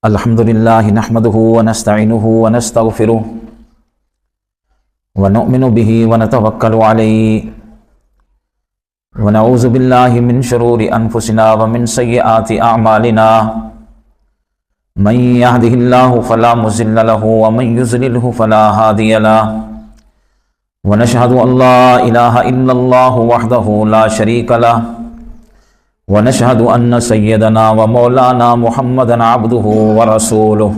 الحمد لله نحمده ونستعينه ونستغفره ونؤمن به ونتوكل عليه ونعوذ بالله من شرور أنفسنا ومن سيئات أعمالنا من يهده الله فلا مضل له ومن يضلل فلا هادي له ونشهد أن لا إله إلا الله وحده لا شريك له ونشهد أن سيدنا ومولانا محمدا عبده ورسوله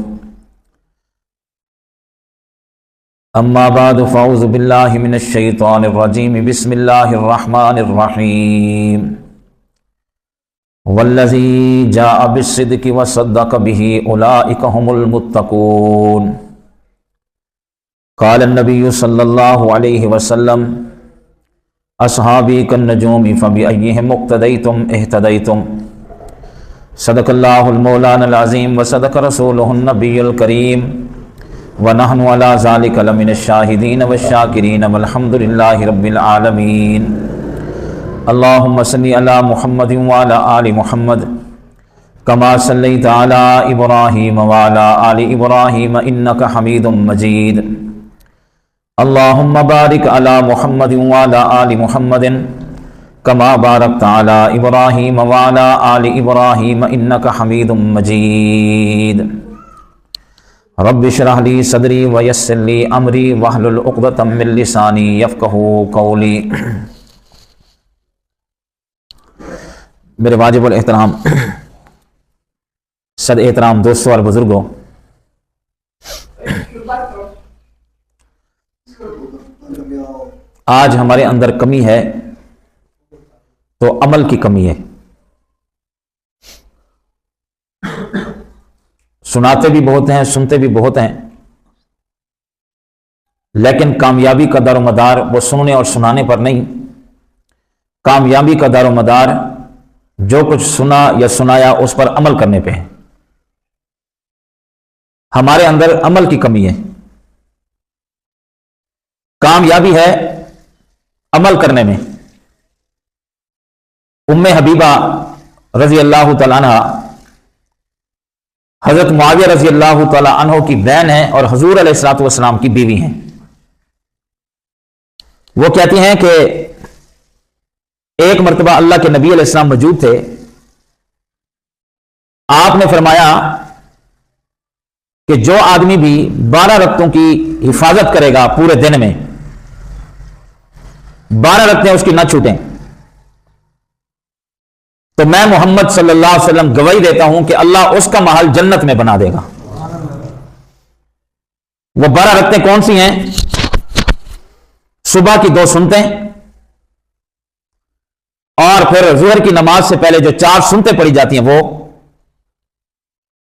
أما بعد فأعوذ بالله من الشيطان الرجيم بسم الله الرحمن الرحيم والذي جاء بالصدق وصدق به أولئك هم المتقون قال النبي صلى الله عليه وسلم اصحابی کالنجوم فبأیہم اقتدیتم اہتدیتم صدق اللہ المولانا العظیم وصدق رسولہ النبی الکریم ونحن علی ذلک لمن الشاہدین والشاکرین والحمد للہ رب العالمین اللہم صلی علی محمد وعلی آل محمد کما صلیت علی ابراہیم وعلی آل ابراہیم انک حمید مجید اللہم بارک علی محمد وعلی آل محمد کما بارکت علی ابراہیم وعلی آل ابراہیم انک حمید مجید رب اشرح لی صدری ویسر لی امری واحلل عقدۃ من لسانی یفقہوا قولی۔ میرے واجب الاحترام صد احترام دوستوں اور بزرگوں، آج ہمارے اندر کمی ہے تو عمل کی کمی ہے۔ سناتے بھی بہت ہیں، سنتے بھی بہت ہیں، لیکن کامیابی کا دار و مدار وہ سننے اور سنانے پر نہیں، کامیابی کا دار و مدار جو کچھ سنا یا سنایا اس پر عمل کرنے پہ ہے۔ ہمارے اندر عمل کی کمی ہے۔ کامیابی ہے عمل کرنے میں۔ ام حبیبہ رضی اللہ تعالیٰ عنہ حضرت معاویہ رضی اللہ تعالیٰ عنہ کی بہن ہیں اور حضور علیہ الصلوۃ والسلام کی بیوی ہیں۔ وہ کہتی ہیں کہ ایک مرتبہ اللہ کے نبی علیہ السلام موجود تھے، آپ نے فرمایا کہ جو آدمی بھی 12 رکعتوں کی حفاظت کرے گا پورے دن میں، 12 رکعتیں اس کی نہ چھوٹیں، تو میں محمد صلی اللہ علیہ وسلم گواہی دیتا ہوں کہ اللہ اس کا محل جنت میں بنا دے گا۔ وہ 12 رکعتیں کون سی ہیں؟ صبح کی 2 سنتیں اور پھر ظہر کی نماز سے پہلے جو 4 سنتیں پڑھی جاتی ہیں، وہ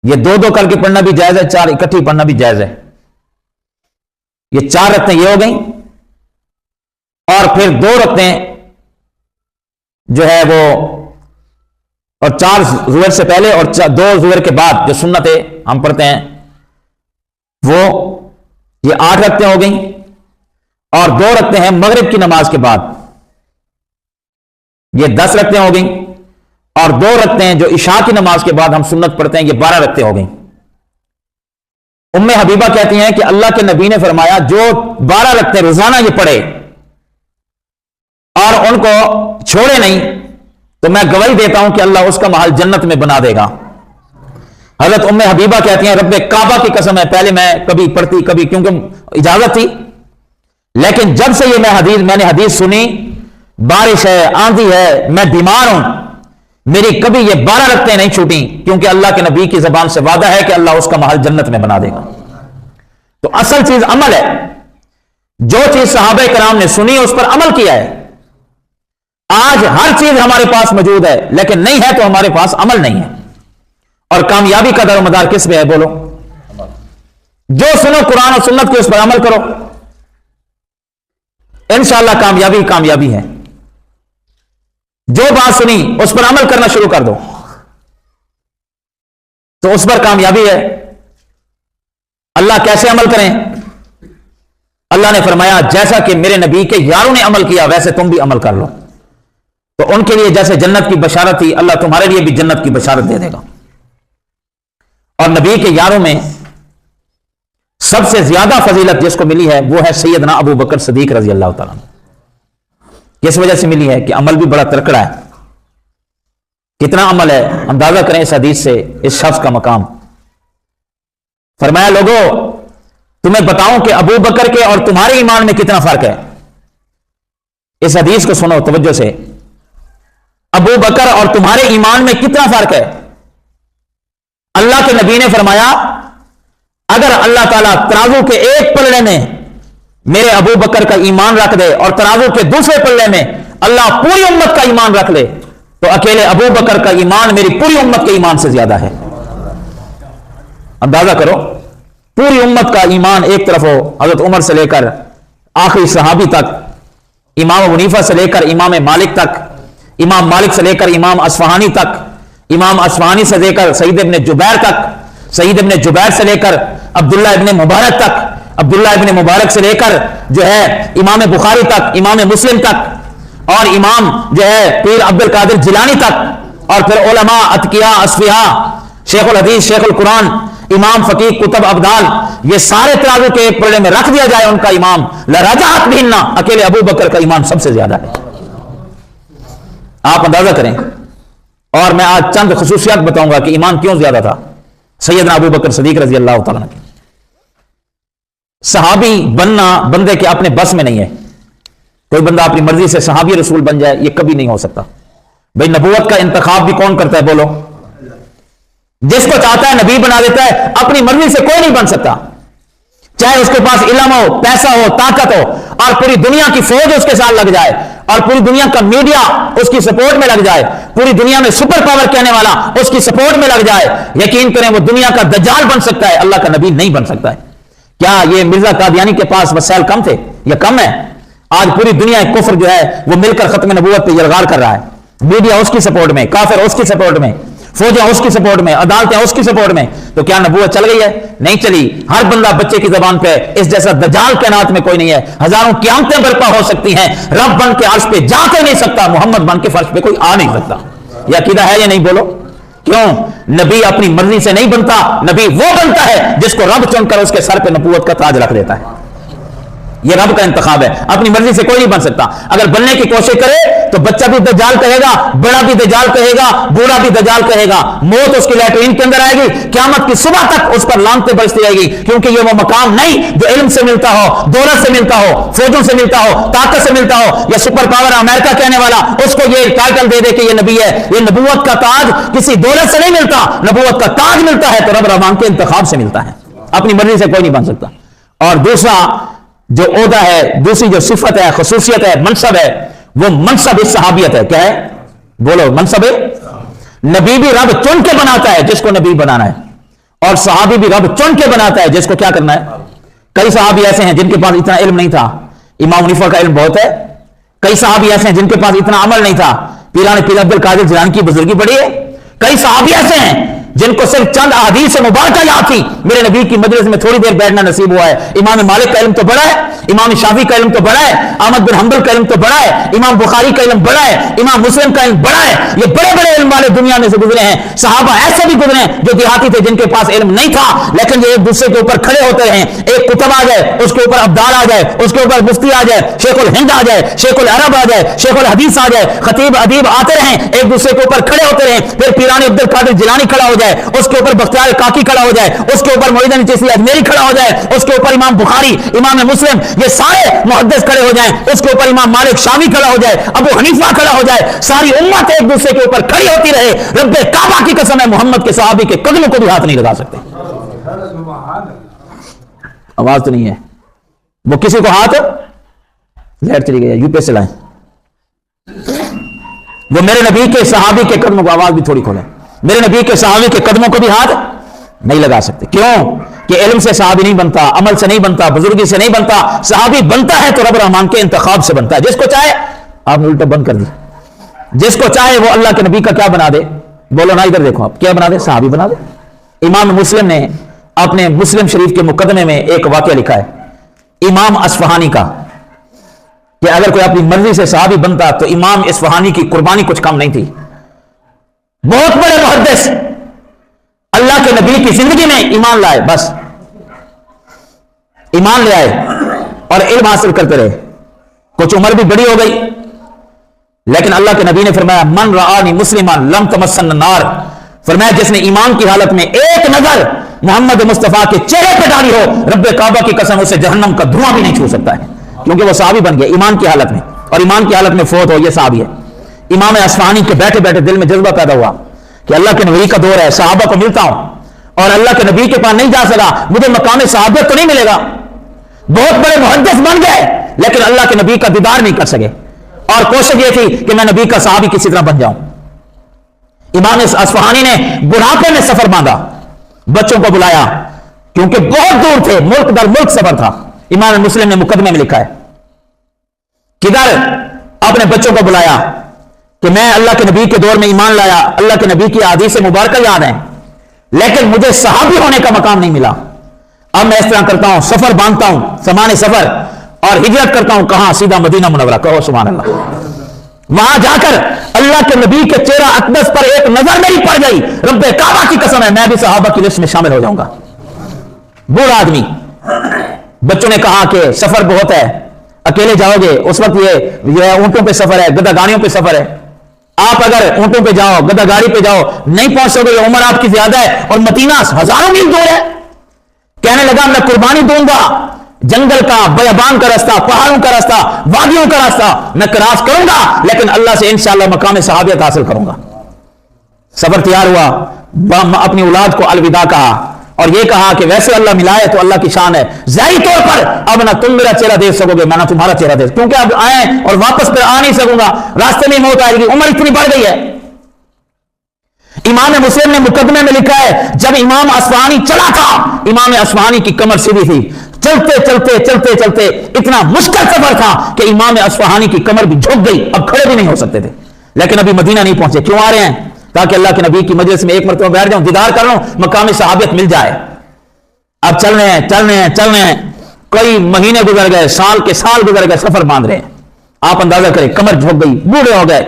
یہ 2 کر کے پڑھنا بھی جائز ہے، 4 اکٹھی پڑھنا بھی جائز ہے۔ یہ 4 رکعتیں یہ ہو گئیں، اور پھر 2 رکعتیں جو ہے وہ، اور 4 ظہر سے پہلے اور 2 ظہر کے بعد جو سنتیں ہم پڑھتے ہیں وہ یہ 8 رکعتیں ہو گئیں، اور 2 رکعتیں ہیں مغرب کی نماز کے بعد، یہ 10 رکعتیں ہو گئیں، اور 2 رکعتیں جو عشاء کی نماز کے بعد ہم سنت پڑھتے ہیں، یہ 12 رکعتیں ہو گئیں۔ ام حبیبہ کہتی ہیں کہ اللہ کے نبی نے فرمایا جو 12 رکعتیں روزانہ یہ پڑھے اور ان کو چھوڑے نہیں، تو میں گواہی دیتا ہوں کہ اللہ اس کا محل جنت میں بنا دے گا۔ حضرت ام حبیبہ کہتی ہیں رب کعبہ کی قسم ہے، پہلے میں کبھی پڑھتی کبھی، کیونکہ اجازت تھی، لیکن جب سے یہ میں نے حدیث سنی، بارش ہے، آندھی ہے، میں بیمار ہوں، میری کبھی یہ 12 رکعتیں نہیں چھوٹی، کیونکہ اللہ کے نبی کی زبان سے وعدہ ہے کہ اللہ اس کا محل جنت میں بنا دے گا۔ تو اصل چیز عمل ہے۔ جو چیز صحابہ کرام نے سنی اس پر عمل کیا ہے۔ آج ہر چیز ہمارے پاس موجود ہے، لیکن نہیں ہے تو ہمارے پاس عمل نہیں ہے۔ اور کامیابی کا دار و مدار کس پہ ہے؟ بولو۔ جو سنو قرآن اور سنت کے اس پر عمل کرو، انشاءاللہ کامیابی کامیابی ہے۔ جو بات سنی اس پر عمل کرنا شروع کر دو تو اس پر کامیابی ہے۔ اللہ کیسے عمل کریں؟ اللہ نے فرمایا جیسا کہ میرے نبی کے یاروں نے عمل کیا ویسے تم بھی عمل کر لو۔ تو ان کے لیے جیسے جنت کی بشارت تھی، اللہ تمہارے لیے بھی جنت کی بشارت دے دے گا۔ اور نبی کے یاروں میں سب سے زیادہ فضیلت جس کو ملی ہے وہ ہے سیدنا ابو بکر صدیق رضی اللہ تعالیٰ عنہ۔ کس وجہ سے ملی ہے؟ کہ عمل بھی بڑا ترکڑا ہے۔ کتنا عمل ہے، اندازہ کریں اس حدیث سے اس شخص کا مقام۔ فرمایا لوگوں تمہیں بتاؤں کہ ابو بکر کے اور تمہارے ایمان میں کتنا فرق ہے۔ اس حدیث کو سنو توجہ سے، ابو بکر اور تمہارے ایمان میں کتنا فرق ہے۔ اللہ کے نبی نے فرمایا اگر اللہ تعالیٰ ترازو کے ایک پلڑے میں میرے ابو بکر کا ایمان رکھ دے اور ترازو کے دوسرے پلڑے میں اللہ پوری امت کا ایمان رکھ لے تو اکیلے ابو بکر کا ایمان میری پوری امت کے ایمان سے زیادہ ہے۔ اندازہ کرو، پوری امت کا ایمان ایک طرف ہو، حضرت عمر سے لے کر آخری صحابی تک، امام ابو حنیفہ سے لے کر امام مالک تک، امام مالک سے لے کر امام اصفہانی تک، امام اصفہانی سے لے کر سعید ابن جبیر تک، سعید ابن جبیر سے لے کر عبداللہ ابن مبارک تک، عبداللہ ابن مبارک سے لے کر جو ہے امام بخاری تک، امام مسلم تک، اور امام جو ہے پیر عبد القادر جیلانی تک، اور پھر علماء اتقیاء اصفیاء، شیخ الحدیث، شیخ القرآن، امام فقیہ، کتب ابدال، یہ سارے ترازو کے ایک پلڑے میں رکھ دیا جائے ان کا ایمان، لرجحت بہن، اکیلے ابو بکر کا ایمان سب سے زیادہ ہے۔ آپ اندازہ کریں، اور میں آج چند خصوصیات بتاؤں گا کہ ایمان کیوں زیادہ تھا سیدنا ابو بکر صدیق رضی اللہ تعالیٰ عنہ۔ صحابی بننا بندے کے اپنے بس میں نہیں ہے، کوئی بندہ اپنی مرضی سے صحابی رسول بن جائے یہ کبھی نہیں ہو سکتا۔ بھئی نبوت کا انتخاب بھی کون کرتا ہے بولو؟ جس کو چاہتا ہے نبی بنا دیتا ہے، اپنی مرضی سے کوئی نہیں بن سکتا، چاہے اس کے پاس علم ہو، پیسہ ہو، طاقت ہو، اور پوری دنیا کی فوج اس کے ساتھ لگ جائے، اور پوری دنیا کا میڈیا اس کی سپورٹ میں لگ جائے، پوری دنیا میں سپر پاور کہنے والا اس کی سپورٹ میں لگ جائے، یقین کریں وہ دنیا کا دجال بن سکتا ہے، اللہ کا نبی نہیں بن سکتا ہے۔ کیا یہ مرزا قادیانی کے پاس وسائل کم تھے یا کم ہے؟ آج پوری دنیا کفر جو ہے وہ مل کر ختم نبوت پہ یلغار کر رہا ہے، میڈیا اس کی سپورٹ میں، کافر اس کی سپورٹ میں، فوجیں اس کی سپورٹ میں، عدالتیں اس کی سپورٹ میں، تو کیا نبوت چل گئی ہے؟ نہیں چلی۔ ہر بندہ بچے کی زبان پہ اس جیسا دجال کائنات میں کوئی نہیں ہے، ہزاروں قیامتیں برپا ہو سکتی ہیں، رب بن کے عرش پہ جا کے نہیں سکتا، محمد بن کے فرش پہ کوئی آ نہیں سکتا۔ یہ عقیدہ ہے یا نہیں بولو؟ کیوں؟ نبی اپنی مرضی سے نہیں بنتا، نبی وہ بنتا ہے جس کو رب چن کر اس کے سر پہ نبوت کا تاج رکھ دیتا ہے۔ یہ رب کا انتخاب ہے، اپنی مرضی سے کوئی نہیں بن سکتا۔ اگر بننے کی کوشش کرے تو بچہ بھی دجال کہے گا، بڑا بھی دجال کہے گا، بوڑھا بھی دجال کہے گا، موت اس کی لیٹرین کے اندر آئے گی، قیامت کی صبح تک اس پر لعنتیں برستی رہے گی، کیونکہ یہ وہ مقام نہیں جو علم سے ملتا ہو، دولت سے ملتا ہو، فوجوں سے ملتا ہو، طاقت سے ملتا ہو، یا سپر پاور امریکہ کہنے والا اس کو یہ ٹائٹل دے دے کہ یہ نبی ہے۔ یہ نبوت کا تاج کسی دولت سے نہیں ملتا، نبوت کا تاج ملتا ہے تو رب رحمان کے انتخاب سے ملتا ہے، اپنی مرضی سے کوئی نہیں بن سکتا۔ اور دوسرا جو عہدہ ہے، دوسری جو صفت ہے، خصوصیت ہے، منصب ہے، وہ منصب صحابیت ہے۔ کیا ہے بولو؟ منصب نبی بھی رب چن کے بناتا ہے جس کو نبی بنانا ہے، اور صحابی بھی رب چن کے بناتا ہے جس کو کیا کرنا ہے۔ کئی صحابی ایسے ہیں جن کے پاس اتنا علم نہیں تھا، امام حنیفہ کا علم بہت ہے۔ کئی صحابی ایسے ہیں جن کے پاس اتنا عمل نہیں تھا، پیران پیر عبد القادر جیلانی کی بزرگی بڑی ہے۔ کئی صحابی ایسے ہیں جن کو صرف چند احادیث مبارکہ یاد تھی، میرے نبی کی مجلس میں تھوڑی دیر بیٹھنا نصیب ہوا ہے۔ امام مالک کا علم تو بڑا ہے، امام شافعی کا علم تو بڑا ہے، احمد بن حنبل کا علم تو بڑا ہے، امام بخاری کا علم بڑا ہے، امام مسلم کا علم بڑا ہے۔ یہ بڑے بڑے علم والے دنیا میں سے گزرے ہیں۔ صحابہ ایسے بھی گزرے ہیں جو دیہاتی تھے، جن کے پاس علم نہیں تھا، لیکن یہ ایک دوسرے کے اوپر کھڑے ہوتے ہیں۔ ایک کتب آ جائے، اس کے اوپر ابدال آ جائے، اس کے اوپر مفتی آ جائے، شیخ الہند آ جائے، شیخ العرب آ جائے، شیخ الحدیث آ جائے، خطیب ادیب آتے رہیں، ایک دوسرے کے اوپر کھڑے ہوتے رہیں۔ پھر پیران عبد القادر جیلانی کھڑا ہو جائے، اس کے اوپر بختیار کاکی کھڑا ہو جائے، اس کے اوپر معین چشتی اجمیری کھڑا ہو جائے، اس کے اوپر امام بخاری، امام مسلم، یہ سارے محدث کھڑے ہو جائیں، اس کے اوپر امام مالک شامی کھڑا ہو جائے، ابو حنیفہ کھڑا ہو جائے، ساری امت ایک دوسرے کے اوپر کھڑی ہوتی رہے، رب کعبہ کی قسم ہے محمد کے صحابی کے قدموں کو بھی ہاتھ نہیں لگا سکتے۔ آواز تو نہیں ہے، وہ کسی کو ہاتھ، لہر چلی گئی، یو پی سے لائیں، وہ میرے نبی کے صحابی کے قدموں کو، آواز بھی تھوڑی کھولیں، میرے نبی کے صحابی کے قدموں کو بھی ہاتھ نہیں لگا سکتے۔ کیوں؟ کہ علم سے صحابی نہیں بنتا، عمل سے نہیں بنتا، بزرگی سے نہیں بنتا۔ صحابی بنتا ہے تو رب رحمان کے انتخاب سے بنتا ہے۔ جس کو چاہے، آپ نے الٹا بند کر دی، جس کو چاہے وہ اللہ کے نبی کا کیا بنا دے؟ بولو نا، ادھر دیکھو، آپ کیا بنا دے؟ صحابی بنا دے۔ امام مسلم نے اپنے مسلم شریف کے مقدمے میں ایک واقعہ لکھا ہے، امام اصفہانی کا۔ کہ اگر کوئی اپنی مرضی سے صحابی بنتا تو امام اصفہانی کی قربانی کچھ کم نہیں تھی. بہت بڑے محدث اللہ کے نبی کی زندگی میں ایمان لائے، بس ایمان لے آئے اور علم حاصل کرتے رہے. کچھ عمر بھی بڑی ہو گئی، لیکن اللہ کے نبی نے فرمایا من رآنی مسلمان لم تمسن النار، فرمایا جس نے ایمان کی حالت میں ایک نظر محمد مصطفیٰ کے چہرے پہ ڈالی ہو، رب کعبہ کی قسم اسے جہنم کا دھواں بھی نہیں چھو سکتا ہے، کیونکہ وہ صحابی بن گیا ایمان کی حالت میں، اور ایمان کی حالت میں فوت ہو، یہ صحابی ہے. امام اصفہانی کے بیٹھے بیٹھے دل میں جذبہ پیدا ہوا کہ اللہ کے نبی کا دور ہے، صحابہ کو ملتا ہوں اور اللہ کے نبی کے پاس نہیں جا سکا، مجھے مقام صحابیت تو نہیں ملے گا. بہت بڑے محدث بن گئے لیکن اللہ کے نبی کا دیدار نہیں کر سکے، اور کوشش یہ تھی کہ میں نبی کا صحابی کسی طرح بن جاؤں. امام اصفہانی نے بڑھاپے میں سفر باندھا، بچوں کو بلایا کیونکہ بہت دور تھے، ملک در ملک سفر تھا. امام مسلم نے مقدمے میں لکھا ہے کدھر اپنے بچوں کو بلایا کہ میں اللہ کے نبی کے دور میں ایمان لایا، اللہ کے نبی کی احادیث مبارکہ یاد ہیں لیکن مجھے صحابی ہونے کا مقام نہیں ملا. اب میں اس طرح کرتا ہوں، سفر باندھتا ہوں، سامان سفر، اور ہجرت کرتا ہوں. کہاں؟ سیدھا مدینہ منورہ. کہو سبحان اللہ. وہاں جا کر اللہ کے نبی کے چہرہ اقدس پر ایک نظر میری پڑ گئی، رب کعبہ کی قسم ہے میں بھی صحابہ کی لسٹ میں شامل ہو جاؤں گا. بوڑھا آدمی. بچوں نے کہا کہ سفر بہت ہے، اکیلے جاؤ گے، اس وقت یہ اونٹوں پہ سفر ہے، گدا گاڑیوں پہ سفر ہے، آپ اگر اونٹوں پہ جاؤ، گدا گاڑی پہ جاؤ نہیں پہنچ سکو گے، عمر آپ کی زیادہ ہے اور مدینہ ہزاروں میل دور ہے. کہنے لگا میں قربانی دوں گا، جنگل کا، بیابان کا راستہ، پہاڑوں کا راستہ، وادیوں کا راستہ میں کراس کروں گا لیکن اللہ سے انشاءاللہ مقام صحابیت حاصل کروں گا. سفر تیار ہوا، اپنی اولاد کو الوداع کہا اور یہ کہا کہ ویسے اللہ ملائے تو اللہ کی شان ہے، ظاہری طور پر اب نہ تم میرا چہرہ دیکھ سکو گے میں نہ تمہارا چہرہ دیکھ، کیونکہ اب آئے اور واپس پھر آ نہیں سکوں گا، راستے میں موت آئے گی، عمر اتنی بڑھ گئی ہے. امام مسلم نے مقدمے میں لکھا ہے جب امام اصفہانی چلا تھا، امام اصفہانی کی کمر سیدھی تھی، چلتے چلتے چلتے چلتے اتنا مشکل سفر تھا کہ امام اصفہانی کی کمر بھی جھک گئی، اب کھڑے بھی نہیں ہو سکتے تھے. لیکن ابھی مدینہ نہیں پہنچے. کیوں آ رہے ہیں؟ تاکہ اللہ کے نبی کی مجلس میں ایک مرتبہ بیٹھ جاؤں، دیدار کر لوں، مقام صحابیت مل جائے. اب چل رہے ہیں کئی مہینے گزر گئے، سال کے سال گزر گئے، سفر باندھ رہے ہیں. آپ اندازہ کریں کمر جھک گئی، بوڑھے ہو گئے،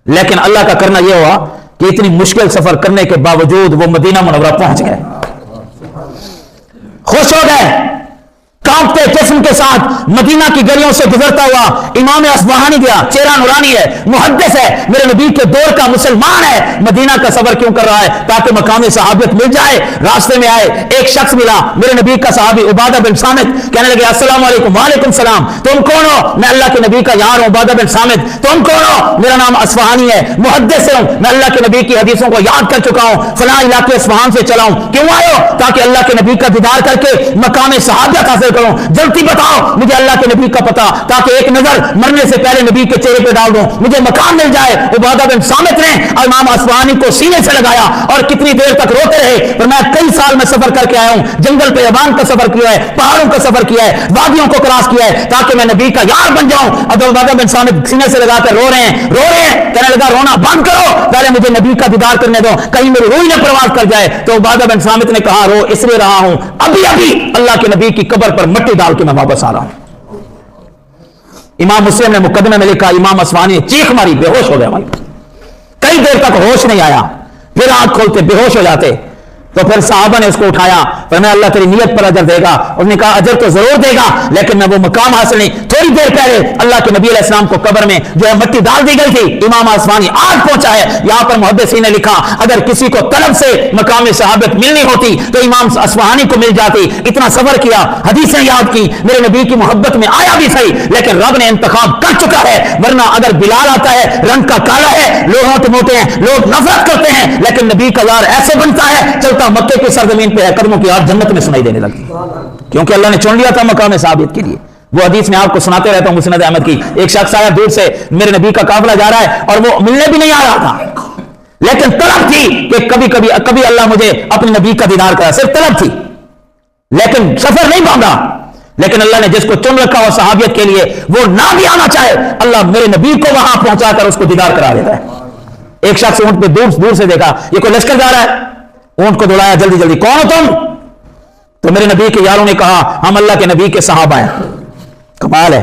لیکن اللہ کا کرنا یہ ہوا کہ اتنی مشکل سفر کرنے کے باوجود وہ مدینہ منورہ پہنچ گئے. خوش ہو گئے، کانپتے جسم کے ساتھ مدینہ کی گلیوں سے گزرتا ہوا امام اصفہانی گیا. چہرہ نورانی ہے، محدث ہے، میرے نبی کے دور کا مسلمان ہے. مدینہ کا سفر کیوں کر رہا ہے؟ تاکہ مقام صحابیت مل جائے. راستے میں آئے، ایک شخص ملا، میرے نبی کا صحابی عبادہ بن صامت. کہنے لگے السلام علیکم. وعلیکم السلام. تم کون ہو؟ میں اللہ کے نبی کا یار ہوں عبادہ بن صامت. تم کون ہو؟ میرا نام اصفہانی ہے، محدث ہوں، میں اللہ کے نبی کی حدیثوں کو یاد کر چکا ہوں، فلاں علاقے اصفہان سے چلا ہوں. کیوں آئے ہو؟ تاکہ اللہ کے نبی کا دیدار کر کے مقام صحابیت حاصل کروں. جلدی بتاؤ مجھے اللہ کے نبی کا پتہ، تاکہ ایک نظر مرنے سے پہلے نبی کے چہرے پہ ڈال دوں، مجھے مقام مل جائے. عبادہ بن صامت نے امام اصفہانی کو سینے سے لگایا اور کتنی دیر تک روتے رہے. پر میں کئی سال میں سفر کر کے آیا ہوں، جنگل پہ ابان کا سفر کیا ہے، پہاڑوں کا سفر کیا ہے، وادیوں کو کراس کیا ہے، تاکہ میں نبی کا یار بن جاؤں. اب عبادہ بن صامت سینے سے لگا کر رو رہے ہیں. کہنے لگا رونا بند کرو، پہلے مجھے نبی کا دیدار کرنے دو، کہیں میری روح نہ پرواز کر جائے. تو عبادہ بن صامت نے کہا رو اس لیے رہا ہوں، ابھی اللہ کے نبی کی قبر پر مٹی ڈال کے میں واپس آ رہا ہوں. امام مسلم نے مقدمے میں لکھا امام اصفہانی چیخ ماری، بے ہوش ہو گئے. کئی دیر تک ہوش نہیں آیا، پھر آنکھ کھولتے بے ہوش ہو جاتے. تو پھر صحابہ نے اس کو اٹھایا، فرمایا اللہ تیری نیت پر اجر دے گا. اس نے کہا اجر تو ضرور دے گا لیکن میں وہ مقام حاصل نہیں. تھوڑی دیر پہلے اللہ کے نبی علیہ السلام کو قبر میں جو ہے مٹی ڈال دی گئی تھی، امام اصفہانی آج پہنچا ہے. یہاں پر محدثین نے لکھا اگر کسی کو طلب سے مقام صحابت ملنی ہوتی تو امام اصفہانی کو مل جاتی. اتنا سفر کیا، حدیثیں یاد کی، میرے نبی کی محبت میں آیا بھی صحیح لیکن رب نے انتخاب کر چکا ہے. ورنہ اگر بلال آتا ہے رنگ کا کالا ہے، لوگ موٹے موٹے ہیں، لوگ نفرت کرتے ہیں، لیکن نبی کا یار ایسے بنتا ہے چلتا مکے کی سرزمین پہ ہے، قدموں کی آواز جنت میں سنائی دینے لگتی، کیونکہ اللہ نے چن لیا تھا مقام صحابیت کے لیے. وہ حدیث میں آپ کو سناتے رہتا ہوں مسند احمد کی. ایک شخص آیا دور سے، میرے نبی کا قافلہ جا رہا ہے اور وہ ملنے بھی نہیں آ رہا تھا لیکن طلب تھی کہ کبھی اللہ مجھے اپنے نبی کا دیدار کرا. صرف طلب تھی لیکن سفر نہیں باندھا. لیکن اللہ نے جس کو چن رکھا ہو صحابیت کے لیے، وہ نہ بھی آنا چاہے، اللہ میرے نبی کو وہاں پہنچا کر اس کو دیدار کرا دیتا ہے. ایک شخص اونٹ پہ دور سے دیکھا یہ کوئی لشکر جا رہا ہے، اونٹ کو دوڑایا جلدی جلدی، کون ہو تم؟ تو میرے نبی کے یاروں نے کہا ہم اللہ کے نبی کے صحابہ ہیں. کمال ہے.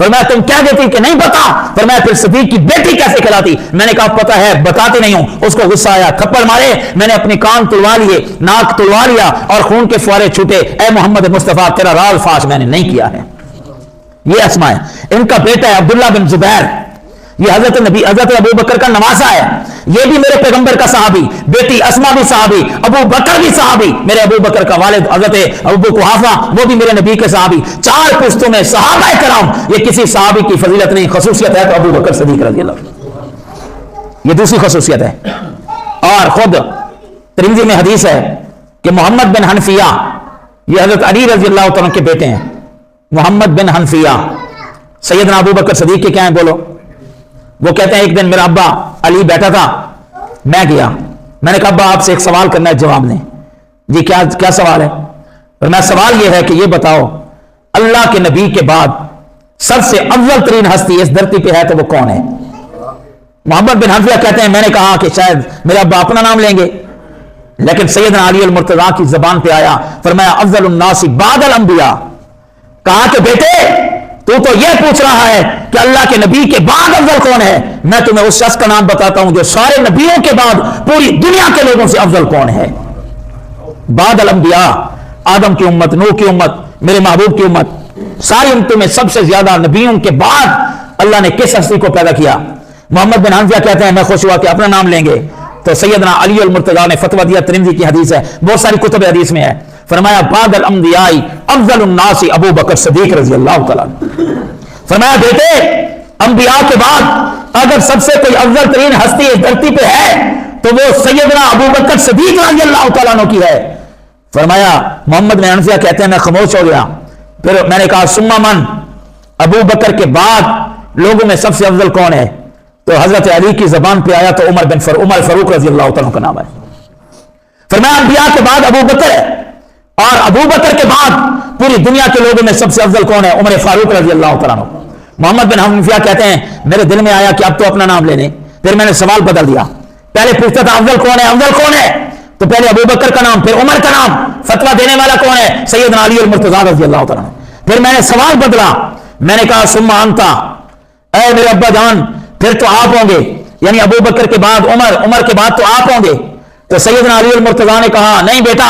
فرمایا تم کہہ دیتی کہ نہیں پتا. فرمایا پھر صدیق کی بیٹی کیسے کہلاتی؟ میں نے کہا پتا ہے بتاتے نہیں ہوں. اس کو غصہ آیا, تھپڑ مارے. میں نے اپنے کان تلوا لیے, ناک تلوا لیا اور خون کے فوارے چھوٹے. اے محمد مصطفیٰ تیرا رال فاش میں نے نہیں کیا ہے. یہ اسماء ہے. ان کا بیٹا ہے عبداللہ بن زبیر, یہ حضرت ابو بکر کا نواسا ہے. یہ بھی میرے پیغمبر کا صحابی. بیٹی اسما بھی صحابی, ابو بکر بھی صحابی. میرے ابو بکر کا والد حضرت ابو قحافہ وہ بھی میرے نبی کے صحابی. 4 پشتوں میں صحابہ کرام. یہ کسی صحابی کی فضیلت نہیں, خصوصیت ہے تو ابو بکر صدیق رضی اللہ عنہ. یہ دوسری خصوصیت ہے. اور خود ترمذی میں حدیث ہے کہ محمد بن حنفیہ یہ حضرت علی رضی اللہ عنہ کے بیٹے ہیں. محمد بن حنفیہ سیدنا ابو بکر صدیق کے کیا ہیں بولو. وہ کہتے ہیں ایک دن میرا ابا علی بیٹھا تھا, میں گیا. میں نے کہا ابا آپ سے ایک سوال کرنا ہے, جواب دیں. جی کیا سوال ہے؟ اور میں سوال یہ ہے کہ یہ بتاؤ اللہ کے نبی کے بعد سب سے افضل ترین ہستی اس دھرتی پہ ہے تو وہ کون ہے؟ محمد بن حنفیہ کہتے ہیں میں نے کہا کہ شاید میرا ابا اپنا نام لیں گے, لیکن سیدنا علی المرتضیٰ کی زبان پہ آیا. فرمایا افضل الناس بعد الانبیاء. کہا کہ بیٹے تو یہ پوچھ رہا ہے کہ اللہ کے نبی کے بعد افضل کون ہے. میں تمہیں اس شخص کا نام بتاتا ہوں جو سارے نبیوں کے بعد پوری دنیا کے لوگوں سے افضل کون ہے. بعد الانبیاء, آدم کی امت, نوح کی امت, میرے محبوب کی امت, ساری امتوں میں سب سے زیادہ نبیوں کے بعد اللہ نے کس ہستی کو پیدا کیا؟ محمد بن حنفیہ کہتے ہیں میں خوش ہوا کہ اپنا نام لیں گے. تو سیدنا علی المرتضیٰ نے فتویٰ دیا, ترمذی کی حدیث ہے, بہت ساری کتب حدیث میں ہے. فرمایا بعد الانبیاء افضل الناس ابو بکر صدیق رضی اللہ تعالیٰ. فرمایا بیٹے انبیاء کے بعد اگر سب سے کوئی افضل ترین ہستی اس دھرتی پہ ہے تو وہ سیدنا ابو بکر صدیق رضی اللہ تعالیٰ عنہ کی ہے. فرمایا محمد بن حنفیہ کہتے ہیں میں خاموش ہو گیا. پھر میں نے کہا ثم من, ابو بکر کے بعد لوگوں میں سب سے افضل کون ہے؟ تو حضرت علی کی زبان پہ آیا تو عمر فاروق رضی اللہ تعالیٰ کا نام ہے. فرمایا انبیاء کے بعد ابو بکر ہے, اور ابو بکر کے بعد پوری دنیا کے لوگوں میں سب سے افضل کون ہے؟ عمر فاروق رضی اللہ تعالیٰ عنہ. محمد بن حنفیہ کہتے ہیں میرے دل میں آیا کہ اب تو اپنا نام لے لیں. پھر میں نے سوال بدل دیا, پہلے پوچھتا تھا افضل کون ہے, افضل کون ہے, تو پہلے ابو بکر کا نام, پھر عمر کا نام. فتویٰ دینے والا کون ہے؟ سیدنا علی المرتضیٰ رضی اللہ تعالیٰ عنہ. پھر میں نے سوال بدلا, میں نے کہا ثم انت, اے میرے ابا جان پھر تو آپ ہوں گے, یعنی ابو بکر کے بعد عمر, عمر کے بعد تو آپ ہوں گے. تو سیدنا علی المرتضیٰ نے کہا نہیں بیٹا,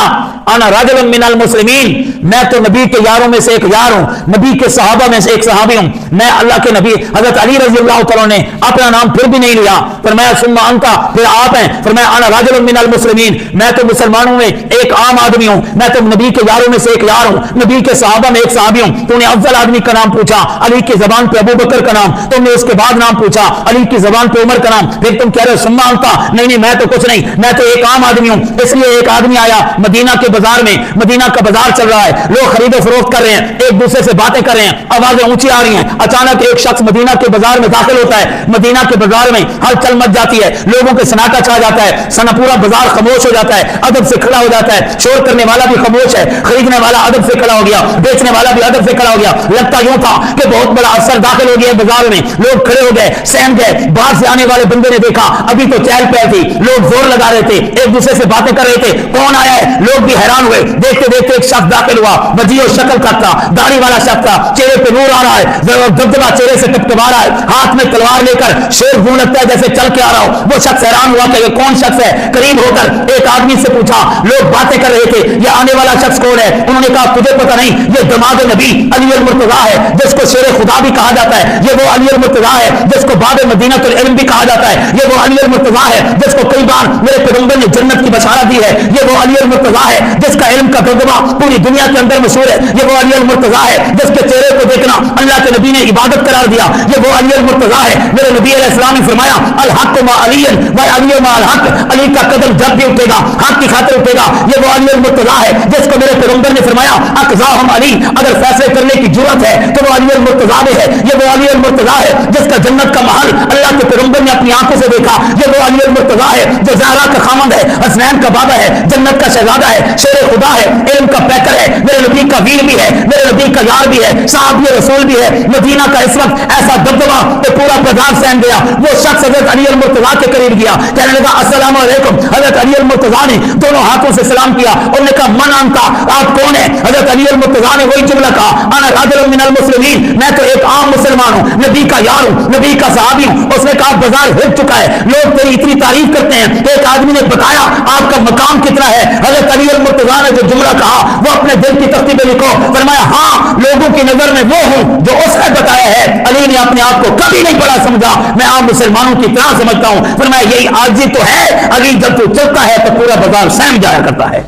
انا رجل من المسلمین, میں تو نبی کے یاروں میں سے ایک یار ہوں, نبی کے صحابہ میں سے ایک صحابی ہوں. میں اللہ کے نبی حضرت علی رضی اللہ تعالیٰ نے اپنا نام پھر بھی نہیں لیا. فرمایا ثم انت, پھر آپ ہیں. فرمایا انا رجل من المسلمین, میں تو مسلمانوں میں ایک عام آدمی ہوں, میں تو نبی کے یاروں میں سے ایک یار ہوں, نبی کے صحابہ میں ایک صحابی ہوں. تو نے افضل آدمی کا نام پوچھا, علی کی زبان پہ ابو بکر کا نام. تم نے اس کے بعد نام پوچھا, علی کی زبان پہ عمر کا نام. پھر تم کہہ رہے ہو ثم انت, نہیں میں تو کچھ نہیں, میں تو ایک عام آدمی ہوں. اس لیے ایک آدمی آیا مدینہ کے بازار میں, مدینہ کا بازار چل رہا ہے, لوگ خرید و فروخت کر رہے ہیں, ایک دوسرے سے باتیں کر رہے ہیں, آوازیں اونچی آ رہی ہیں. اچانک ایک شخص مدینہ کے بازار میں داخل ہوتا ہے. مدینہ کے بازار میں ہلچل مچ جاتی ہے, لوگوں کے سناٹا چھا جاتا ہے, پورا بازار خاموش ہو جاتا ہے, ادب سے کھڑا ہو جاتا ہے. شور کرنے والا بھی خاموش ہے, خریدنے والا ادب سے کھڑا ہو گیا, بیچنے والا بھی ادب سے کھڑا ہو گیا. لگتا یوں تھا کہ بہت بڑا افسر داخل ہو گیا بازار میں. لوگ کھڑے ہو گئے, سہم گئے. باہر سے آنے والے بندے نے دیکھا ابھی تو چہل پہل تھی, لوگ زور لگا رہے تھے, ایک دوسرے سے باتیں کر رہے تھے, کون آیا ہے. لوگ بھی حیران ہوئے. دیکھتے دیکھتے ایک شخص داخل ہوا, وجیح شکل کا تھا, داڑھی والا شخص تھا, چہرے پہ نور آ رہا ہے, دبدبا چہرے سے ٹپٹپا رہا ہے, ہاتھ میں تلوار لے کر شیر گون لگتا ہے جیسے چل کے آ رہا ہو. وہ شخص حیران ہوا کہ یہ کون شخص ہے. قریب ہو کر ایک آدمی سے پوچھا, لوگ باتیں کر رہے تھے, یہ آنے والا شخص کون ہے. انہوں نے کہا تجھے پتہ نہیں, یہ دماغ نبی علی المرتضیٰ ہے جس کو شیر خدا بھی کہا جاتا ہے. یہ وہ علی المرتضیٰ ہے جس کو باب مدینہ العلم بھی کہا جاتا ہے. یہ وہ علی المرتضیٰ ہے جس کو کئی بار میرے پیغمبر نے جنت کی بشارت دی ہے. یہ وہ علی المرتضیٰ ہے جس کا علم کا دبدبا پوری دنیا کے اندر مشہور ہے. یہ وہ علی المرتضیٰ ہے جس کے چہرے کو دیکھنا اللہ کے نبی نے عبادت قرار دیا. یہ وہ علی المرتضیٰ ہے, میرے نبی علیہ السلام نے فرمایا الحق مع علی و علی مع الحق, علی کا قدم جب بھی اٹھے گا حق کی خاطر اٹھے گا. یہ وہ علی المرتضیٰ ہے جس کو میرے پیغمبر نے فرمایا اقضاہم علی, اگر فیصلے کرنے کی جرت ہے تو وہ علی المرتضیٰ ہے. یہ وہ علی المرتضیٰ ہے جس کا جنت کا محل اللہ کے پیغمبر نے اپنی آنکھوں سے دیکھا. یہ وہ علی المرتضیٰ ہے جو زہرا کا خامند ہے, حسنین کا بابا ہے, جنت کا شہزادہ ہے, شیر خدا ہے, علم کا پیکر ہے, میرے نبی کا ویر بھی ہے, میرے نبی کا یار بھی ہے, صحابی رسول بھی ہے. مدینہ کا اس وقت ایسا دبدبا کہ پورا بازار سہم گیا. وہ شخص حضرت علی المرتضیٰ کے قریب گیا, کہنے لگا السلام علیکم. حضرت علی المرتضیٰ نے دونوں ہاتھوں سے سلام کیا. انہوں نے کہا من انتا, آپ کون ہیں؟ حضرت علی المرتضیٰ نے وہی جملہ کہا, انا رجل من المسلمین, میں تو ایک عام مسلمان ہوں, نبی کا یار ہوں, نبی کا صحابی ہوں. اس نے کہا بازار ہل چکا ہے, لوگ تیری اتنی تعریف کرتے ہیں. ایک آدمی نے بتایا آپ کا مقام کتنا ہے. حضرت علی المرتضیٰ نے جو جملہ کہا وہ اپنے دل کی تختی پہ لکھو. فرمایا ہاں لوگوں کی نظر میں وہ ہوں جو اس نے بتایا ہے. علی نے اپنے آپ کو کبھی نہیں بڑا سمجھا, میں عام مسلمانوں کی طرح سمجھتا ہوں. فرمایا یہی عاجزی تو ہے. علی جب تو چلتا ہے تو پورا بازار سہم جایا کرتا ہے.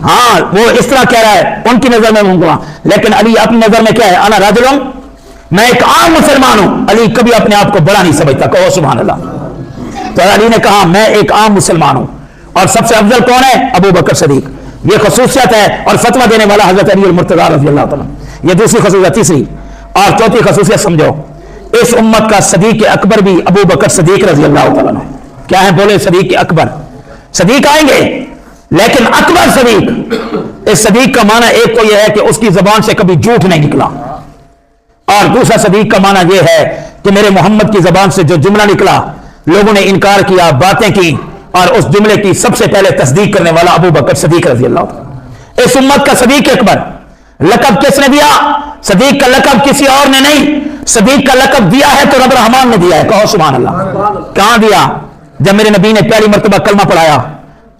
ہاں وہ اس طرح کہہ رہا ہے ان کی نظر میں ہوں, لیکن علی اپنی نظر میں کیا ہے؟ انا راجلوں, میں ایک عام مسلمان ہوں. علی کبھی اپنے آپ کو بڑا نہیں سمجھتا. کہو سبحان اللہ. تو علی نے کہا میں ایک عام مسلمان ہوں. اور سب سے افضل کون ہے؟ ابو بکر صدیق. یہ خصوصیت ہے. اور فتویٰ دینے والا حضرت علی المرتضیٰ رضی اللہ تعالیٰ. یہ دوسری خصوصیت. تیسری اور چوتھی خصوصیت سمجھو, اس امت کا صدیق اکبر بھی ابو بکر صدیق رضی اللہ تعالیٰ نے. کیا ہے؟ بولے صدیق اکبر. صدیق آئیں گے لیکن اکبر صدیق. اس صدیق کا معنی ایک تو یہ ہے کہ اس کی زبان سے کبھی جھوٹ نہیں نکلا, اور دوسرا صدیق کا معنی یہ ہے کہ میرے محمد کی زبان سے جو جملہ نکلا لوگوں نے انکار کیا, باتیں کی, اور اس جملے کی سب سے پہلے تصدیق کرنے والا ابو بکر صدیق رضی اللہ عنہ. اس امت کا صدیق اکبر لقب کس نے دیا؟ صدیق کا لقب کسی اور نے نہیں, صدیق کا لقب دیا ہے تو رب رحمان نے دیا ہے. کہو سبحان اللہ. کہاں دیا؟ جب میرے نبی نے پہلی مرتبہ کلمہ پڑھایا,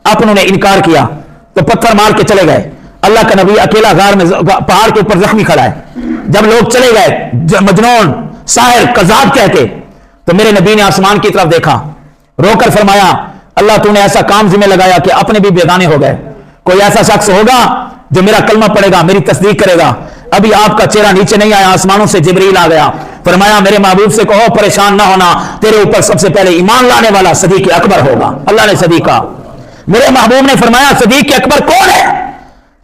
اپنوں نے انکار کیا تو پتھر مار کے چلے گئے. اللہ کا نبی اکیلا غار میں پہاڑ کے اوپر زخمی کھڑا ہے. جب لوگ چلے گئے مجنون ساحر کذاب کہہ کے, تو میرے نبی نے آسمان کی طرف دیکھا, رو کر فرمایا اللہ تو نے ایسا کام ذمہ لگایا کہ اپنے بھی بیگانے ہو گئے. کوئی ایسا شخص ہوگا جو میرا کلمہ پڑھے گا, میری تصدیق کرے گا. ابھی آپ کا چہرہ نیچے نہیں آیا, آسمانوں سے جبریل آ گیا. فرمایا میرے محبوب سے کہو پریشان نہ ہونا, تیرے اوپر سب سے پہلے ایمان لانے والا صدیق اکبر ہوگا. اللہ نے صدیق کہا. میرے محبوب نے فرمایا صدیق اکبر کون ہے؟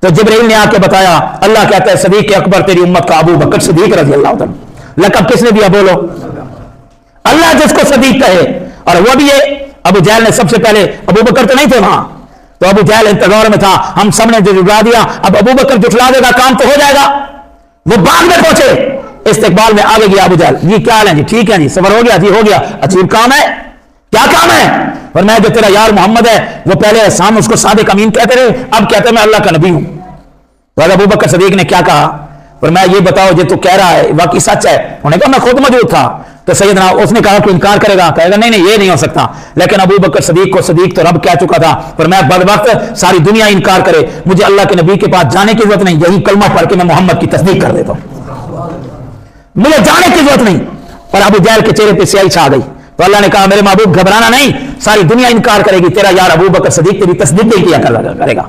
تو جبریل نے آ کے بتایا, اللہ کہتا ہے صدیق اکبر تیری امت کا ابو بکر صدیق رضی اللہ عنہ. لقب کس نے دیا؟ بولو. اللہ جس کو صدیق کہے. اور وہ بھی یہ ابو جہل نے سب سے پہلے, ابو بکر تو نہیں تھے وہاں, تو ابو جہل انتظار میں تھا, ہم سب نے جو جٹلا دیا, اب ابو بکر جٹلا دے گا کام تو ہو جائے گا. وہ بعد میں پہنچے, استقبال میں آگے گیا ابو جہل, جی کیا حال ہے جی, ٹھیک ہے جی, سفر ہو گیا جی, ہو گیا, عجیب کام ہے, کیا کام ہے؟ اور میں جو تیرا یار محمد ہے وہ پہلے احسان اس کو صادق امین کہتے رہے, اب کہتے ہیں میں اللہ کا نبی ہوں. تو ابو بکر صدیق نے کیا کہا؟ اور میں یہ بتاؤ جو تو کہہ رہا ہے واقعی سچ ہے؟ انہوں نے کہا میں خود موجود تھا. تو سیدنا اس نے کہا کہ انکار کرے گا, کہے گا نہیں نہیں یہ نہیں ہو سکتا. لیکن ابو بکر صدیق کو صدیق تو رب کہہ چکا تھا. پر میں بدبخت ساری دنیا انکار کرے, مجھے اللہ کے نبی کے پاس جانے کی ضرورت نہیں, یہی کلمہ پڑھ کے میں محمد کی تصدیق کر دیتا ہوں, مجھے جانے کی ضرورت نہیں. اور ابو جہل کے چہرے پہ سیاہی چھا گئی. تو اللہ نے کہا میرے محبوب گھبرانا نہیں, ساری دنیا انکار کرے گی, تیرا یار ابو بکر صدیق تیری تصدیق نہیں کیا کرے گا.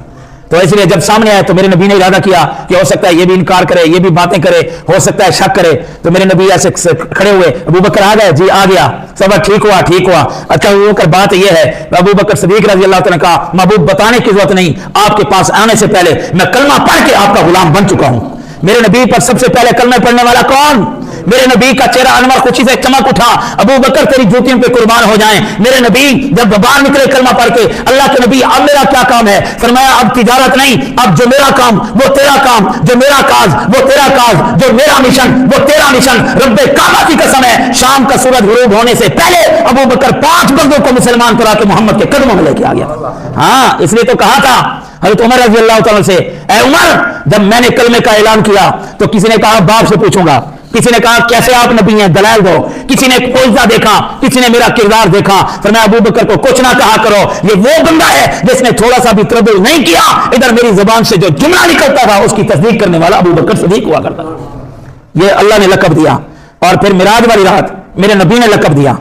تو اس لیے جب سامنے آئے تو میرے نبی نے ارادہ کیا کہ ہو سکتا ہے یہ بھی انکار کرے, یہ بھی باتیں کرے, ہو سکتا ہے شک کرے. تو میرے نبی ایسے کھڑے ہوئے, ابو بکر آ گئے, جی آ گیا, سب ٹھیک ہوا ٹھیک ہوا. اچھا وہ کر بات یہ ہے, ابو بکر صدیق رضی اللہ تعالیٰ نے کہا محبوب بتانے کی ضرورت نہیں, آپ کے پاس آنے سے پہلے میں کلمہ پڑھ کے آپ کا غلام بن چکا ہوں. میرے نبی پر سب سے پہلے کلمہ پڑھنے والا کون؟ میرے نبی کا چہرہ انور خوشی سے چمک اٹھا. ابو بکر تیری جوتیوں پہ قربان ہو جائیں. میرے نبی جب باہر نکلے کلمہ پڑھ کے, اللہ کے نبی اب میرا کیا کام ہے؟ فرمایا اب تجارت نہیں, اب جو میرا کام وہ تیرا کام, جو میرا کاج وہ تیرا کاج, جو میرا مشن وہ تیرا مشن. رب کعبہ کی قسم ہے, شام کا سورج غروب ہونے سے پہلے ابو بکر 5 بندوں کو مسلمان کرا کے محمد کے قدموں میں لے کے آ گیا. ہاں اس لیے تو کہا تھا حضرت عمر رضی اللہ تعالیٰ سے, اے عمر جب میں نے کلمے کا اعلان کیا تو کسی نے کہا باپ سے پوچھوں گا, کسی نے کہا کیسے آپ نبی ہیں دلائل دو, کسی نے معجزہ دیکھا, کسی نے میرا کردار دیکھا. فرمایا ابو بکر کو کچھ نہ کہا کرو, یہ وہ بندہ ہے جس نے تھوڑا سا بھی تردد نہیں کیا, ادھر میری زبان سے جو جملہ نکلتا تھا اس کی تصدیق کرنے والا ابو بکر صدیق ہوا کرتا تھا. یہ اللہ نے لقب دیا. اور پھر معراج والی رات میرے نبی نے لقب دیا.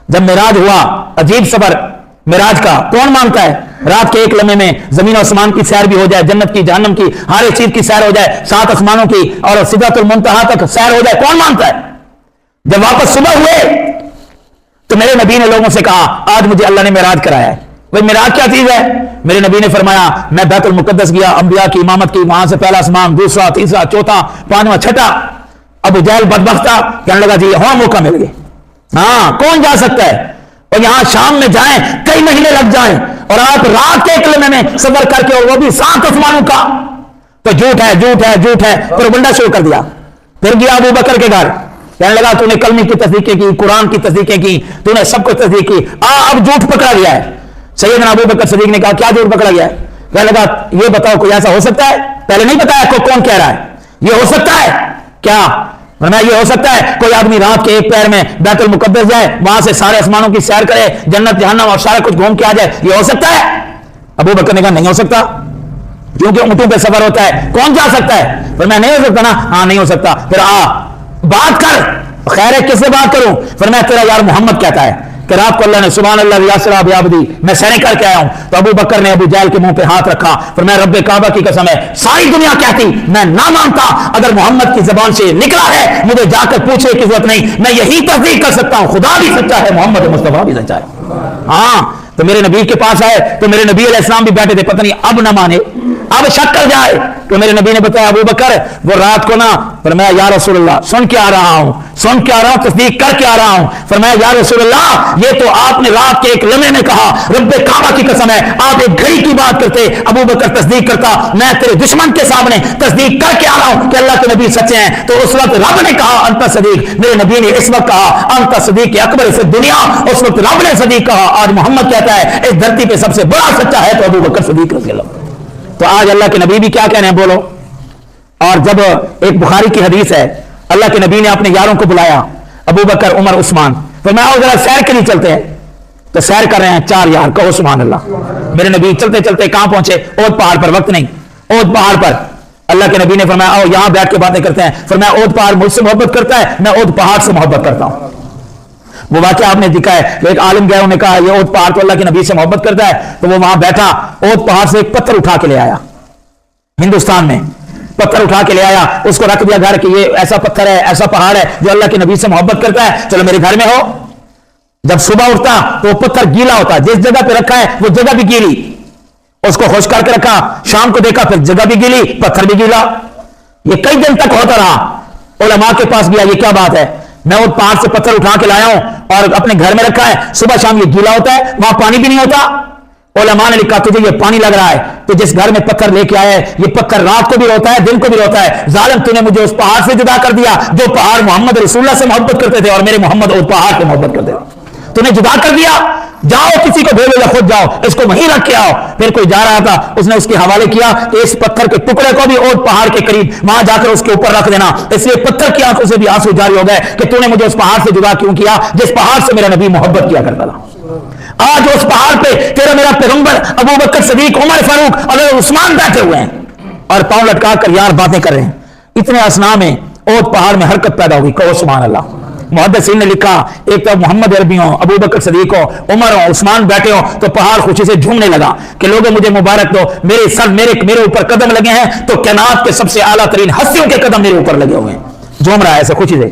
جب معراج ہوا, عجیب صبر معراج کا کون مانتا ہے؟ رات کے ایک لمحے میں زمین و آسمان کی سیر بھی ہو جائے, جنت کی جہنم کی ہر ایک چیز کی سیر ہو جائے, 7 آسمانوں کی اور سدرۃ المنتہا تک سیر ہو جائے, کون مانتا ہے؟ جب واپس صبح ہوئے تو میرے نبی نے لوگوں سے کہا آج مجھے اللہ نے معراج کرایا ہے. بھائی معراج کیا چیز ہے؟ میرے نبی نے فرمایا میں بیت المقدس گیا, انبیاء کی امامت کی, وہاں سے پہلا آسمان, دوسرا, تیسرا, چوتھا, 5واں, 6ٹھا. ابو جہل بدبخت تھا, کہنے لگا جی ہاں موقع مل گیا, ہاں کون جا سکتا ہے؟ اور یہاں شام میں جائیں کئی مہینے لگ جائیں, اور آپ رات کے ایک لمحے میں سفر کر کے, اور وہ بھی 7 آسمانوں کا, تو جھوٹ ہے جھوٹ ہے جھوٹ ہے، پروپگنڈا شروع کر دیا. پھر گیا ابو بکر کے گھر، کہنے لگا تو نے کلمے کی تصدیقیں کی، قرآن کی تصدیقیں کی، تو نے سب کو تصدیق کی، اب جھوٹ پکڑا گیا ہے. سیدنا ابو بکر صدیق نے کہا کیا جھوٹ پکڑا گیا ہے؟ کہنے لگا یہ بتاؤ کوئی ایسا ہو سکتا ہے، پہلے نہیں بتایا کون کہہ رہا ہے، یہ ہو سکتا ہے کیا؟ فرمایا یہ ہو سکتا ہے کوئی آدمی رات کے ایک پیر میں بیت المقدس جائے، وہاں سے سارے آسمانوں کی سیر کرے، جنت جہنم اور سارا کچھ گھوم کے آ جائے، یہ ہو سکتا ہے؟ ابو بکر نے کہا نہیں ہو سکتا، کیونکہ اونٹوں پہ سفر ہوتا ہے، کون جا سکتا ہے؟ فرمایا نہیں ہو سکتا نا، ہاں نہیں ہو سکتا، پھر بات کر. خیر ہے کس سے بات کروں؟ فرمایا تیرا یار محمد کہتا ہے کہ رات کو اللہ نے سبحان اللہ یاسرا بیابدی میں سیریں کر کے آیا ہوں. تو ابو بکر نے ابو جہل کے منہ پہ ہاتھ رکھا، فرمایا رب کعبہ کی قسم ہے ساری دنیا کہتی میں نہ مانتا، اگر محمد کی زبان سے نکلا ہے مجھے جا کر پوچھنے کی ضرورت نہیں، میں یہی تصدیق کر سکتا ہوں خدا بھی سچا ہے، محمد مصطفیٰ بھی سچا ہے. ہاں تو میرے نبی کے پاس آئے تو میرے نبی علیہ السلام بھی بیٹھے تھے، پتہ نہیں اب نہ مانے، اب شک کر جائے. تو میرے نبی نے بتایا ابو بکر وہ رات کو نا، فرمایا یا رسول اللہ سن کے آ رہا ہوں، سن کے آ رہا ہوں، تصدیق کر کے آ رہا ہوں. فرمایا یا رسول اللہ یہ تو آپ نے رات کے ایک لمحے میں کہا، رب کعبہ کی قسم ہے آپ ایک گھڑی کی بات کرتے. ابو بکر تصدیق کرتا، میں تیرے دشمن کے سامنے تصدیق کر کے آ رہا ہوں کہ اللہ کے نبی سچے ہیں. تو اس وقت رب نے کہا انت صدیق، میرے نبی نے اس وقت کہا انت صدیق اکبر سے دنیا، اس وقت رب نے صدیق کہا. آج محمد کہتا ہے اس دھرتی پہ سب سے بڑا سچا ہے تو ابو بکر صدیق رضی اللہ. تو آج اللہ کے نبی بھی کیا کہنے ہیں بولو. اور جب ایک بخاری کی حدیث ہے اللہ کے نبی نے اپنے یاروں کو بلایا، ابو بکر عمر عثمان، تو میں آؤ ذرا سیر کے لیے چلتے ہیں. تو سیر کر رہے ہیں 4 یار، کہو سبحان اللہ. میرے نبی چلتے چلتے کہاں پہنچے؟ اود پہاڑ پر، وقت نہیں، اود پہاڑ پر. اللہ کے نبی نے فرمایا آؤ یہاں بیٹھ کے باتیں کرتے ہیں. فرمایا اود پہاڑ مجھ سے محبت کرتا ہے، میں اود پہاڑ سے محبت کرتا ہوں. وہ واقعہ آپ نے دکھا ہے، ایک عالم گیا، انہوں نے کہا یہ اود پہاڑ تو اللہ کے نبی سے محبت کرتا ہے. تو وہ وہاں بیٹھا، اود پہاڑ سے ایک پتھر اٹھا کے لے آیا، ہندوستان میں پتھر اٹھا کے لے آیا، اس کو رکھ دیا گھر کہ یہ ایسا پتھر ہے، ایسا پہاڑ ہے جو اللہ کے نبی سے محبت کرتا ہے، چلو میرے گھر میں ہو. جب صبح اٹھتا تو وہ پتھر گیلا ہوتا، جس جگہ پہ رکھا ہے وہ جگہ بھی گیلی، اس کو خشک کر کے رکھا. شام کو دیکھا پھر جگہ بھی گیلی، پتھر بھی گیلا. یہ کئی دن تک ہوتا رہا. علماء کے پاس گیا، یہ کیا بات ہے؟ میں وہ پہاڑ سے پتھر اٹھا کے لایا ہوں اور اپنے گھر میں رکھا ہے، صبح شام یہ گیلا ہوتا ہے، وہاں پانی بھی نہیں ہوتا. علماء نے لکھا تجھے یہ پانی لگ رہا ہے تو جس گھر میں پتھر لے کے آیا ہے یہ پتھر رات کو بھی روتا ہے دن کو بھی روتا ہے. ظالم تو نے مجھے اس پہاڑ سے جدا کر دیا جو پہاڑ محمد رسول اللہ سے محبت کرتے تھے اور میرے محمد اس پہاڑ سے محبت کرتے تھے. تو نے جدا کر دیا، جاؤ کسی کو بھیجو یا خود جاؤ، اس کو وہیں رکھ کے آؤ. پھر کوئی جا رہا تھا، اس نے اس کے حوالے کیا کہ اس پتھر کے ٹکڑے کو بھی اور پہاڑ کے قریب وہاں جا کر اس کے اوپر رکھ دینا. اس لیے پتھر کی آنکھوں سے بھی آنسو جاری ہو گئے کہ تو نے مجھے اس پہاڑ سے جدا کیوں کیا جس پہاڑ سے میرا نبی محبت کیا کرتا تھا. آج اس پہاڑ پہ تیرا میرا پیغمبر ابو بکر صدیق، عمر فاروق اور عثمان بیٹھے ہوئے ہیں اور پاؤں لٹکا کر یار باتیں کر رہے ہیں. اتنے اسنا میں اوت پہاڑ میں حرکت پیدا ہوئی، کہو سبحان اللہ. محدثین نے لکھا ایک تو محمد عربی ہو، ابو بکر صدیق ہو، عمر ہو، عثمان بیٹھے ہو تو پہاڑ خوشی سے جھومنے لگا کہ لوگوں مجھے مبارک دو، میرے سر میرے اوپر قدم لگے ہیں تو کائنات کے سب سے اعلیٰ ترین ہستیوں کے قدم میرے اوپر لگے ہوئے ہیں. جھوم رہا ہے ایسے خوشی سے.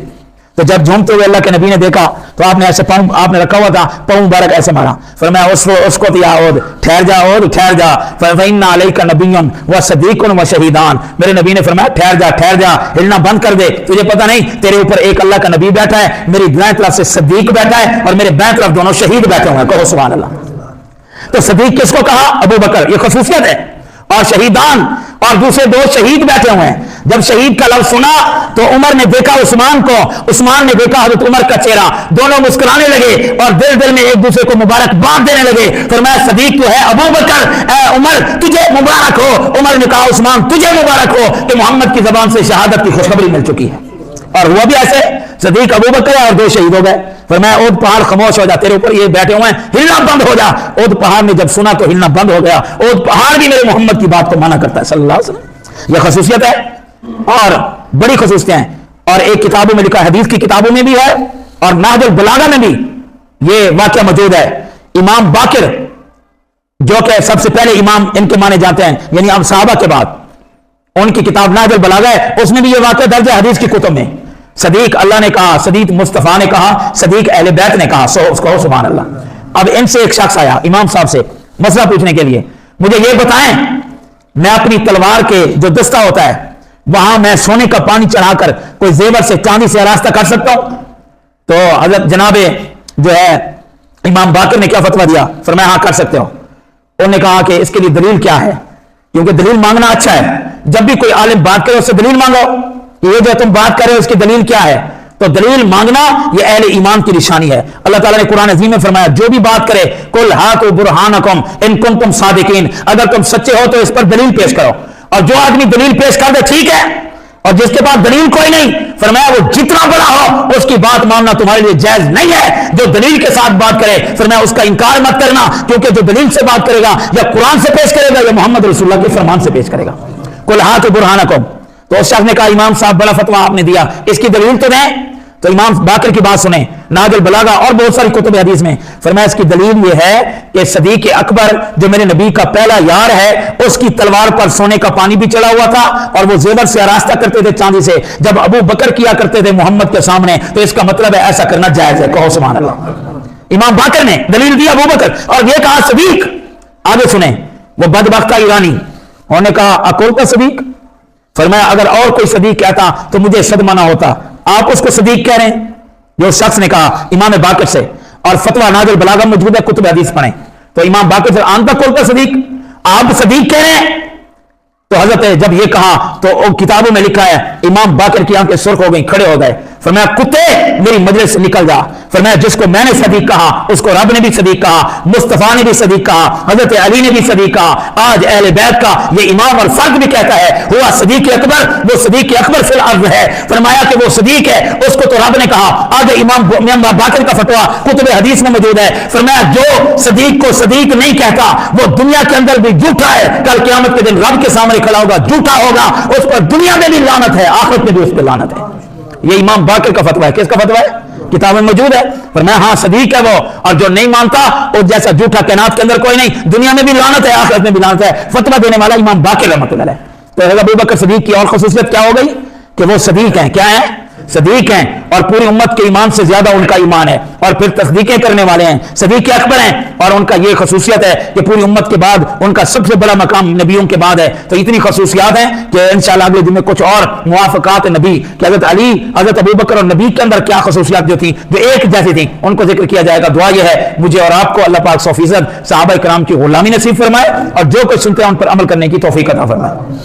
تو جب جھومتے ہوئے اللہ کے نبی نے دیکھا تو آپ نے ایسے پاؤں آپ نے رکھا ہوا تھا، پاؤں مبارک ایسے مارا. فرمایا اس کو یا عود ٹھہر جا، عود ٹھہر جا، فإن علیک نبی و صدیق و شہیدان. میرے نبی نے فرمایا ٹھہر جا، ہلنا بند کر دے، تجھے پتہ نہیں تیرے اوپر ایک اللہ کا نبی بیٹھا ہے، میری دائیں طرف سے صدیق بیٹھا ہے اور میرے بائیں طرف دونوں شہید بیٹھے ہوئے ہیں. کہو سبحان اللہ. تو صدیق کس کو کہا؟ ابو بکر، یہ خصوصیت ہے. اور شہیدان اور دوسرے دو شہید بیٹھے ہوئے ہیں. جب شہید کا لفظ سنا تو عمر نے دیکھا عثمان کو، عثمان نے دیکھا حضرت عمر کا چہرہ، دونوں مسکرانے لگے اور دل میں ایک دوسرے کو مبارکباد دینے لگے. فرمایا صدیق تو ہے ابو بکر، اے عمر تجھے مبارک ہو. عمر نے کہا عثمان تجھے مبارک ہو کہ محمد کی زبان سے شہادت کی خوشخبری مل چکی ہے. اور ہوا بھی ایسے، صدیق ابو بکر اور دو شہید ہو گئے. فرمایا اود پہاڑ خاموش ہو جا، تیرے اوپر یہ بیٹھے ہوئے ہیں، ہلنا بند ہو جا. اود پہاڑ نے جب سنا تو ہلنا بند ہو گیا. اود پہاڑ بھی میرے محمد کی بات کو مانا کرتا ہے صلی اللہ علیہ وسلم. یہ خصوصیت ہے اور بڑی خصوصیتیں ہیں. اور ایک کتابوں میں لکھا، حدیث کی کتابوں میں بھی ہے اور نہج البلاغہ میں بھی یہ واقعہ موجود ہے. امام باقر جو کہ سب سے پہلے امام ان کے مانے جاتے ہیں، یعنی اب صحابہ کے بعد، ان کی کتاب نہج البلاغہ ہے، اس میں بھی یہ واقعہ درج ہے حدیث کی کتب میں. صدیق اللہ نے کہا، صدیق مصطفیٰ نے کہا، صدیق اہل بیت نے کہا. اس کو سبحان اللہ. اب ان سے ایک شخص آیا امام صاحب سے مسئلہ پوچھنے کے لیے، مجھے یہ بتائیں میں اپنی تلوار کے جو دستہ ہوتا ہے وہاں میں سونے کا پانی چڑھا کر کوئی زیور سے چاندی سے راستہ کر سکتا ہوں؟ تو حضرت جناب جو ہے امام باقر نے کیا فتویٰ دیا؟ فرمایا ہاں کر سکتے ہو. انہوں نے کہا کہ اس کے لیے دلیل کیا ہے؟ کیونکہ دلیل مانگنا اچھا ہے. جب بھی کوئی عالم بات کرے اس سے دلیل مانگو. یہ جو تم بات کر رہے ہو اس کی دلیل کیا ہے؟ تو دلیل مانگنا یہ اہل ایمان کی نشانی ہے. اللہ تعالیٰ نے قرآن عظیم میں فرمایا جو بھی بات کرے قل ہاتوا برہانکم ان کنتم صادقین، اگر تم سچے ہو تو اس پر دلیل پیش کرو. اور جو آدمی دلیل پیش کر دے ٹھیک ہے، اور جس کے پاس دلیل کوئی نہیں، فرمایا وہ جتنا بڑا ہو اس کی بات ماننا تمہارے لیے جائز نہیں ہے. جو دلیل کے ساتھ بات کرے فرمایا اس کا انکار مت کرنا، کیونکہ جو دلیل سے بات کرے گا یا قرآن سے پیش کرے گا یا محمد رسول اللہ کے فرمان سے پیش کرے گا. قل ہاتوا برہانکم. تو اس شخص نے کہا امام صاحب بڑا فتویٰ آپ نے دیا، اس کی دلیل تو دیں. تو امام باقر کی بات سنیں، نہج البلاغہ اور بہت ساری کتب حدیث میں فرمایا اس کی دلیل یہ ہے کہ صدیق اکبر جو میرے نبی کا پہلا یار ہے، اس کی تلوار پر سونے کا پانی بھی چڑھا ہوا تھا اور وہ زیور سے آراستہ کرتے تھے چاندی سے. جب ابو بکر کیا کرتے تھے محمد کے سامنے تو اس کا مطلب ہے ایسا کرنا جائز ہے. کہو سبحان اللہ. امام باقر نے دلیل دی ابو بکر اور یہ کہا صدیق. آگے سنیں، وہ بدبختہ ایرانی انہوں نے کہا اکول کا صدیق. فرمایا اگر اور کوئی صدیق کہتا تو مجھے صدمہ نہ ہوتا، آپ اس کو صدیق کہہ رہے ہیں. جو شخص نے کہا امام باقر سے، اور فتویٰ نہج البلاغہ موجود ہے، کتب حدیث پڑھیں. تو امام باقر سے آن تک کھولتا صدیق، آپ صدیق کہہ رہے ہیں. تو حضرت جب یہ کہا تو کتابوں میں لکھا ہے امام باقر کی آنکھیں سرخ ہو گئی، کھڑے ہو گئے. فرمایا کتے میری مجلس سے نکل جا. فرمایا جس کو میں نے صدیق کہا اس کو رب نے بھی صدیق کہا، مصطفیٰ نے بھی صدیق کہا، حضرت علی نے بھی صدیق کہا. آج اہل بیت کا یہ امام اور فرد بھی کہتا ہے ہوا صدیق اکبر، وہ صدیق اکبر فی الارض ہے. فرمایا کہ وہ صدیق ہے، اس کو تو رب نے کہا. آگے امام باقر کا فتویٰ کتب حدیث میں موجود ہے. فرمایا جو صدیق کو صدیق نہیں کہتا وہ دنیا کے اندر بھی جھوٹا ہے، کل قیامت کے دن رب کے سامنے کھڑا ہوگا جھوٹا ہوگا، اس پر دنیا میں بھی لعنت ہے، آخرت میں بھی اس پہ لعنت ہے. یہ امام باقر کا فتویٰ ہے. کس کا فتویٰ ہے؟ کتاب میں موجود ہے. فرمایا ہاں صدیق ہے وہ، اور جو نہیں مانتا اور جیسا جھوٹا کائنات کے اندر کوئی نہیں، دنیا میں بھی لعنت ہے آخرت میں بھی لعنت ہے. فتویٰ دینے والا امام باقر رحمۃ اللہ علیہ. تو حضرت ابو بکر صدیق کی اور خصوصیت کیا ہو گئی کہ وہ صدیق ہیں. کیا ہیں؟ صدیق ہیں، اور پوری امت کے ایمان سے زیادہ ان کا ایمان ہے، اور پھر تصدیقیں کرنے والے ہیں، صدیق اکبر ہیں. اور ان کا یہ خصوصیت ہے کہ پوری امت کے بعد ان کا سب سے بڑا مقام نبیوں کے بعد ہے. تو اتنی خصوصیات ہیں کہ انشاءاللہ اگلے دن میں کچھ اور موافقات نبی کہ حضرت علی، حضرت ابو بکر اور نبی کے اندر کیا خصوصیات جو تھیں جو ایک جیسی تھیں ان کو ذکر کیا جائے گا. دعا یہ ہے مجھے اور آپ کو اللہ پاک 100% صحابہ کرام کی غلامی نصیب فرمائے، اور جو کچھ سنتے ہیں ان پر عمل کرنے کی توفیق عطا فرمائے.